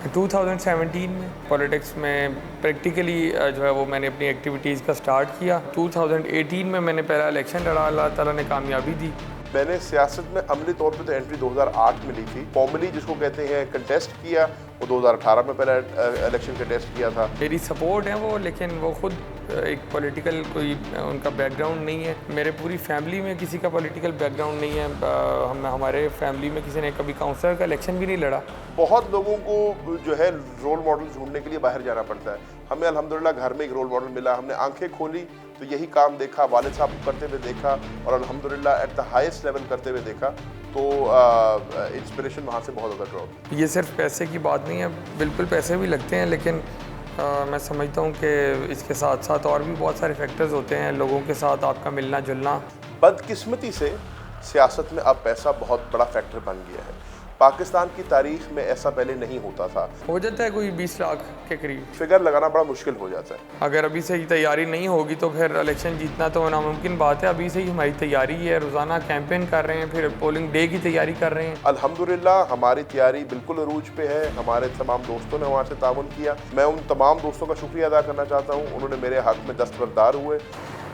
2017 में पॉलिटिक्स में प्रैक्टिकली जो है वो मैंने अपनी एक्टिविटीज़ का स्टार्ट किया। 2018 में मैंने पहला इलेक्शन लड़ा, अल्लाह ताला ने कामयाबी दी। मैंने सियासत में अमली तौर पे तो एंट्री 2008 में ली थी। फॉर्मली जिसको कहते हैं कंटेस्ट किया, वो 2018 में पहला इलेक्शन कंटेस्ट किया था। मेरी सपोर्ट है वो, लेकिन वो खुद एक पॉलिटिकल कोई उनका बैकग्राउंड नहीं है। मेरे पूरी फैमिली में किसी का पॉलिटिकल बैकग्राउंड नहीं है। हमारे फैमिली में किसी ने कभी काउंसलर का इलेक्शन भी नहीं लड़ा। बहुत लोगों को जो है रोल मॉडल ढूंढने के लिए बाहर जाना पड़ता है। हमें अल्हम्दुलिल्लाह घर में एक रोल मॉडल मिला। हमने आंखें खोली तो यही काम देखा, वालिद साहब को करते हुए देखा और अल्हम्दुलिल्लाह एट द हाईएस्ट लेवल करते हुए देखा, तो इंस्पिरेशन वहाँ से बहुत ज़्यादा ड्रॉप। ये सिर्फ पैसे की बात नहीं है, बिल्कुल पैसे भी लगते हैं, लेकिन मैं समझता हूँ कि इसके साथ साथ और भी बहुत सारे फैक्टर्स होते हैं। लोगों के साथ आपका मिलना जुलना। बदकिस्मती से सियासत में अब पैसा बहुत बड़ा फैक्टर बन गया है। पाकिस्तान की तारीख में ऐसा पहले नहीं होता था। हो जाता है कोई 20 लाख के करीब। फिगर लगाना बड़ा मुश्किल हो जाता है। अगर अभी से ही तैयारी नहीं होगी तो फिर इलेक्शन जीतना तो नामुमकिन बात है। अभी से ही हमारी तैयारी है, रोज़ाना कैंपेन कर रहे हैं, फिर पोलिंग डे की तैयारी कर रहे हैं। अल्हम्दुलिल्लाह हमारी तैयारी बिल्कुल अरूज पे है। हमारे तमाम दोस्तों ने हमारे से ताउन किया। मैं उन तमाम दोस्तों का शुक्रिया अदा करना चाहता हूँ, उन्होंने मेरे हक़ में दस्तबरदार हुए।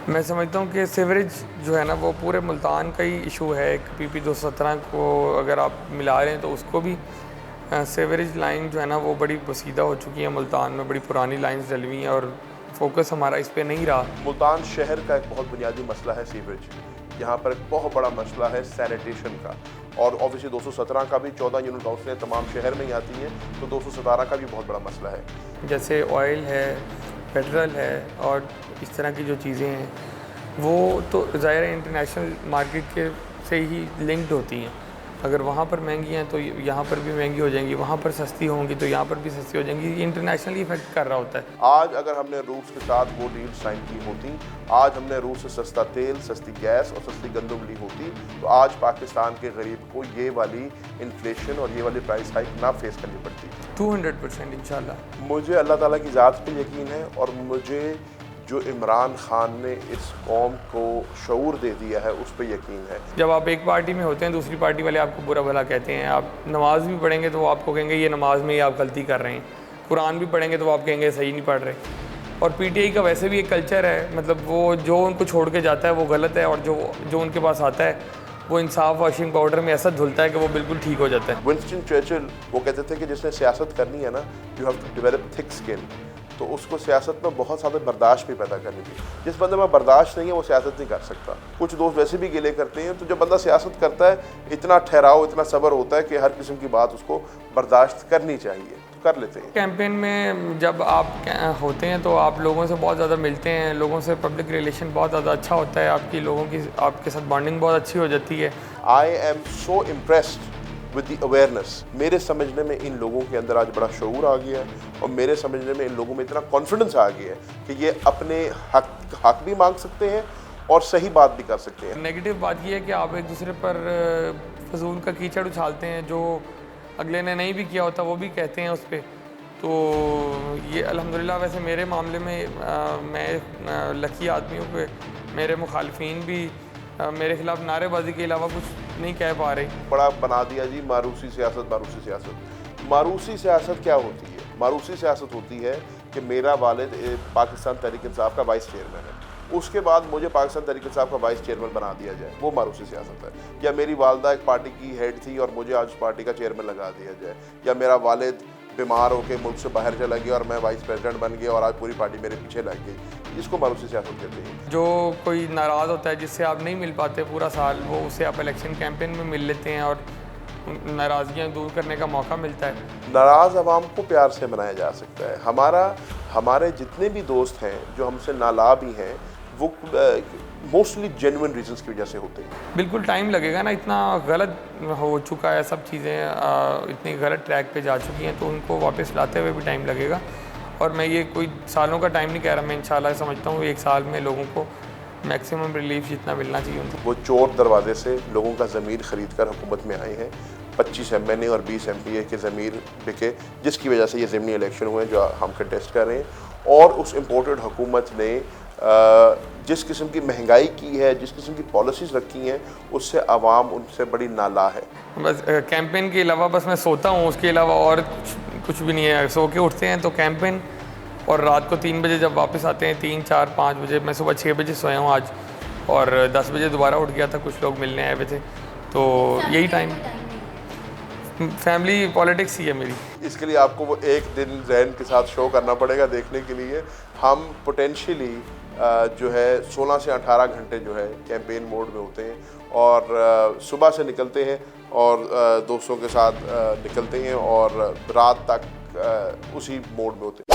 मैं समझता हूँ कि सीवरेज जो है ना वो पूरे मुल्तान का ही इशू है। एक PP 217 को अगर आप मिला रहे हैं तो उसको भी सीवरेज लाइन जो है ना वो बड़ी वसीदा हो चुकी है मुल्तान में, बड़ी पुरानी लाइंस डली हुई हैं और फोकस हमारा इस पर नहीं रहा। मुल्तान शहर का एक बहुत बुनियादी मसला है सीवरेज। यहाँ पर एक बहुत बड़ा मसला है सैनिटेशन का, और ऑब्वियसली 217 का भी 14 यूनिट काउंसिलें तमाम शहर में ही आती हैं, तो 217 का भी बहुत बड़ा मसला है। जैसे ऑयल है, पेट्रोल है और इस तरह की जो चीज़ें हैं वो तो ज़ाहिर है इंटरनेशनल मार्केट के से ही लिंक्ड होती हैं। अगर वहाँ पर महंगी हैं तो यहाँ पर भी महंगी हो जाएंगी, वहाँ पर सस्ती होंगी तो यहाँ पर भी सस्ती हो जाएंगी। ये इंटरनेशनली इफेक्ट कर रहा होता है। आज अगर हमने रूस के साथ वो डील साइन की होती, आज हमने रूस से सस्ता तेल, सस्ती गैस और सस्ती गंदम ली होती, तो आज पाकिस्तान के गरीब को ये वाली इन्फ्लेशन और ये वाली प्राइस हाइक ना फेस करनी पड़ती। 200% इंशाल्लाह। मुझे अल्लाह ताला की ज़ात पे यकीन है, और मुझे जो इमरान खान ने इस कौम को शऊर दे दिया है उस पर यकीन है। जब आप एक पार्टी में होते हैं, दूसरी पार्टी वाले आपको बुरा भला कहते हैं। आप नमाज भी पढ़ेंगे तो वो आपको कहेंगे ये नमाज में ही आप गलती कर रहे हैं। कुरान भी पढ़ेंगे तो वो आप कहेंगे सही नहीं पढ़ रहे। और PTI का वैसे भी एक कल्चर है, मतलब वो जो उनको छोड़ के जाता है वो गलत है, और जो उनके पास आता है वो इंसाफ वॉशिंग पाउडर में ऐसा धुलता है कि वो बिल्कुल ठीक हो जाता है। विंस्टन चर्चिल वो कहते थे कि जिसने सियासत करनी है ना, you have to develop thick skin. तो उसको सियासत में बहुत ज़्यादा बर्दाश्त भी पैदा करनी थी। जिस बंदे में बर्दाश्त नहीं है वो सियासत नहीं कर सकता। कुछ दोस्त वैसे भी गिले करते हैं, तो जब बंदा सियासत करता है इतना ठहराव, इतना सब्र होता है कि हर किस्म की बात उसको बर्दाश्त करनी चाहिए, तो कर लेते हैं। कैंपेन में जब आप होते हैं तो आप लोगों से बहुत ज़्यादा मिलते हैं, लोगों से पब्लिक रिलेशन बहुत ज़्यादा अच्छा होता है, आपकी लोगों की आपके साथ बॉन्डिंग बहुत अच्छी हो जाती है। I am so impressed with the awareness. मेरे समझने में इन लोगों के अंदर आज बड़ा शऊर आ गया है, और मेरे समझने में इन लोगों में इतना कॉन्फिडेंस आ गया है कि ये अपने हक भी मांग सकते हैं और सही बात भी कर सकते हैं। नेगेटिव बात यह है कि आप एक दूसरे पर फजूल का कीचड़ उछालते हैं, जो अगले ने नहीं भी किया होता वो भी कहते हैं उस पर। तो ये अल्हम्दुलिल्लाह वैसे मेरे मामले में मैं लकी आदमी हूँ कि मेरे मुखालफिन भी मेरे खिलाफ नारेबाजी के अलावा कुछ नहीं कह पा रही। बड़ा बना दिया जी मारूसी सियासत, मारूसी सियासत। मारूसी सियासत क्या होती है? मारूसी सियासत होती है कि मेरा वालिद पाकिस्तान तहरीक इंसाफ का वाइस चेयरमैन है, उसके बाद मुझे पाकिस्तान तहरीक इंसाफ का वाइस चेयरमैन बना दिया जाए, वो मारूसी सियासत है। या मेरी वालदा एक पार्टी की हेड थी और मुझे आज पार्टी का चेयरमैन लगा दिया जाए। या मेरा वालिद बीमार होकर मुल्क से बाहर चला गया और मैं वाइस प्रेसिडेंट बन गया और आज पूरी पार्टी मेरे पीछे लग गई, इसको मारूसी सियासत कहते हैं। जो कोई नाराज़ होता है जिससे आप नहीं मिल पाते पूरा साल, वो उसे आप इलेक्शन कैंपेन में मिल लेते हैं और नाराज़गियाँ दूर करने का मौका मिलता है। नाराज़ आवाम को प्यार से मनाया जा सकता है। हमारे जितने भी दोस्त हैं जो हमसे नाला भी हैं, वो मोस्टली जेन्युइन रीजंस की वजह से होते हैं। बिल्कुल टाइम लगेगा ना, इतना गलत हो चुका है सब चीज़ें, इतनी गलत ट्रैक पे जा चुकी हैं, तो उनको वापस लाते हुए भी टाइम लगेगा। और मैं ये कोई सालों का टाइम नहीं कह रहा, मैं इंशाल्लाह समझता हूँ 1 साल में लोगों को मैक्सिमम रिलीफ जितना मिलना चाहिए उनको। वो चोर दरवाजे से लोगों का ज़मीर ख़रीद कर हुकूमत में आए हैं। 25 MNA और 20 MPA के ज़मीर बिके, जिसकी वजह से ये ज़मीनी इलेक्शन हुए जो हम कंटेस्ट कर रहे हैं। और उस इम्पोर्टेड हुकूमत ने जिस किस्म की महंगाई की है, जिस किस्म की पॉलिसीज़ रखी हैं, उससे आवाम उनसे बड़ी नाला है। बस कैंपेन के अलावा बस मैं सोता हूँ, उसके अलावा और कुछ भी नहीं है, सो के उठते हैं तो कैंपेन, और रात को 3 बजे जब वापस आते हैं, 3, 4, 5 बजे। मैं सुबह 6 बजे सोया हूँ आज, और 10 बजे दोबारा उठ गया था, कुछ लोग मिलने आए हुए थे, तो यही टाइम, फैमिली पॉलिटिक्स ही है मेरी। इसके लिए आपको वो एक दिन जहन के साथ शो करना पड़ेगा देखने के लिए। हम पोटेंशियली जो है 16 से 18 घंटे जो है कैंपेन मोड में होते हैं, और सुबह से निकलते हैं और दोस्तों के साथ निकलते हैं और रात तक उसी मोड में होते हैं।